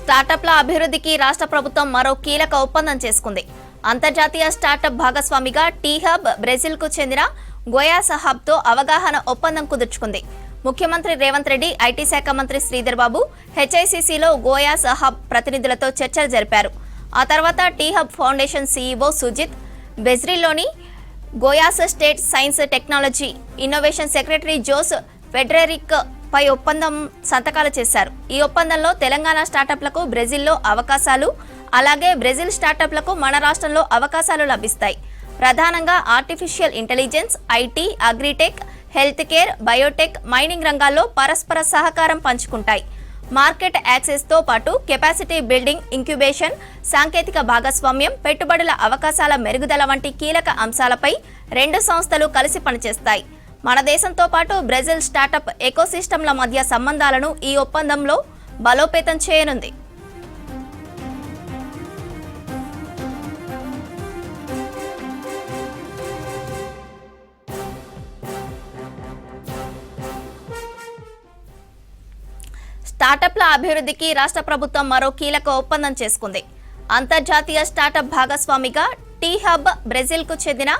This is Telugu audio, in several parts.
స్టార్టప్ల అభివృద్ధికి రాష్ట్ర ప్రభుత్వం మరో కీలక ఒప్పందం చేసుకుంది. అంతర్జాతీయ స్టార్టప్ భాగస్వామిగా టీ-హబ్ బ్రెజిల్కు చెందిన గోయాస్ హబ్తో అవగాహన ఒప్పందం కుదుర్చుకుంది. ముఖ్యమంత్రి రేవంత్ రెడ్డి, ఐటీ శాఖ మంత్రి శ్రీధర్ బాబు హెచ్ఐసిసిలో గోయాస్ హబ్ ప్రతినిధులతో చర్చలు జరిపారు. ఆ తర్వాత టీ-హబ్ ఫౌండేషన్ సీఈఓ సుజిత్, బ్రెజిల్లోని Goias state science technology innovation secretary Jose Frederick పై ఒప్పందం సంతకాలు చేశారు. ఈ ఒప్పందంలో తెలంగాణ స్టార్టప్లకు బ్రెజిల్లో అవకాశాలు, అలాగే బ్రెజిల్ స్టార్టప్లకు మన రాష్ట్రంలో అవకాశాలు లభిస్తాయి. ప్రధానంగా artificial intelligence, IT, agritech, health care, Biotech, mining రంగాల్లో పరస్పర సహకారం పంచుకుంటాయి. మార్కెట్ యాక్సెస్తో పాటు కెపాసిటీ బిల్డింగ్, ఇంక్యుబేషన్, సాంకేతిక భాగస్వామ్యం, పెట్టుబడుల అవకాశాల మెరుగుదల వంటి కీలక అంశాలపై రెండు సంస్థలు కలిసి పనిచేస్తాయి. మన దేశంతో పాటు బ్రెజిల్ స్టార్టప్ ఎకోసిస్టమ్ల మధ్య సంబంధాలను ఈ ఒప్పందంలో బలోపేతం చేయనుంది. స్టార్టప్ల అభివృద్ధికి రాష్ట్ర ప్రభుత్వం మరో కీలక ఒప్పందం చేసుకుంది. అంతర్జాతీయ స్టార్టప్ భాగస్వామిగా టీ-హబ్ బ్రెజిల్కు చెందిన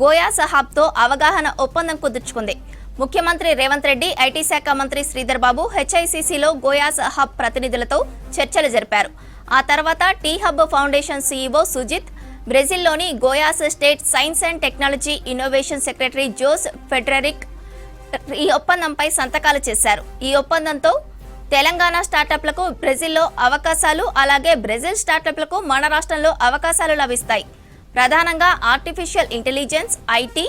గోయాస్ హబ్తో అవగాహన ఒప్పందం కుదుర్చుకుంది. ముఖ్యమంత్రి రేవంత్ రెడ్డి, ఐటీ శాఖ మంత్రి శ్రీధర్ బాబు హెచ్ఐసిసిలో గోయాస్ హబ్ ప్రతినిధులతో చర్చలు జరిపారు. ఆ తర్వాత టీ-హబ్ ఫౌండేషన్ సీఈఓ సుజిత్, బ్రెజిల్లోని Goias state science and technology innovation secretary Jose Frederick ఈ ఒప్పందంపై సంతకాలు చేశారు. ఈ ఒప్పందంతో తెలంగాణ స్టార్టప్లకు బ్రెజిల్లో అవకాశాలు, అలాగే బ్రెజిల్ స్టార్టప్లకు మన రాష్ట్రంలో అవకాశాలు లభిస్తాయి. ప్రధానంగా artificial intelligence, IT,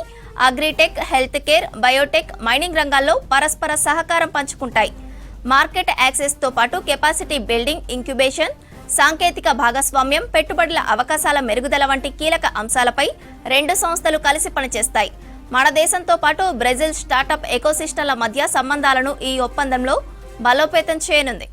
agritech, health care, Biotech, mining రంగాల్లో పరస్పర సహకారం పంచుకుంటాయి. మార్కెట్ యాక్సెస్తో పాటు కెపాసిటీ బిల్డింగ్, ఇంక్యుబేషన్, సాంకేతిక భాగస్వామ్యం, పెట్టుబడుల అవకాశాల మెరుగుదల వంటి కీలక అంశాలపై రెండు సంస్థలు కలిసి పనిచేస్తాయి. మన దేశంతో పాటు బ్రెజిల్ స్టార్టప్ ఎకోసిస్టమ్ల మధ్య సంబంధాలను ఈ ఒప్పందంలో బలోపేతం చేయనుంది.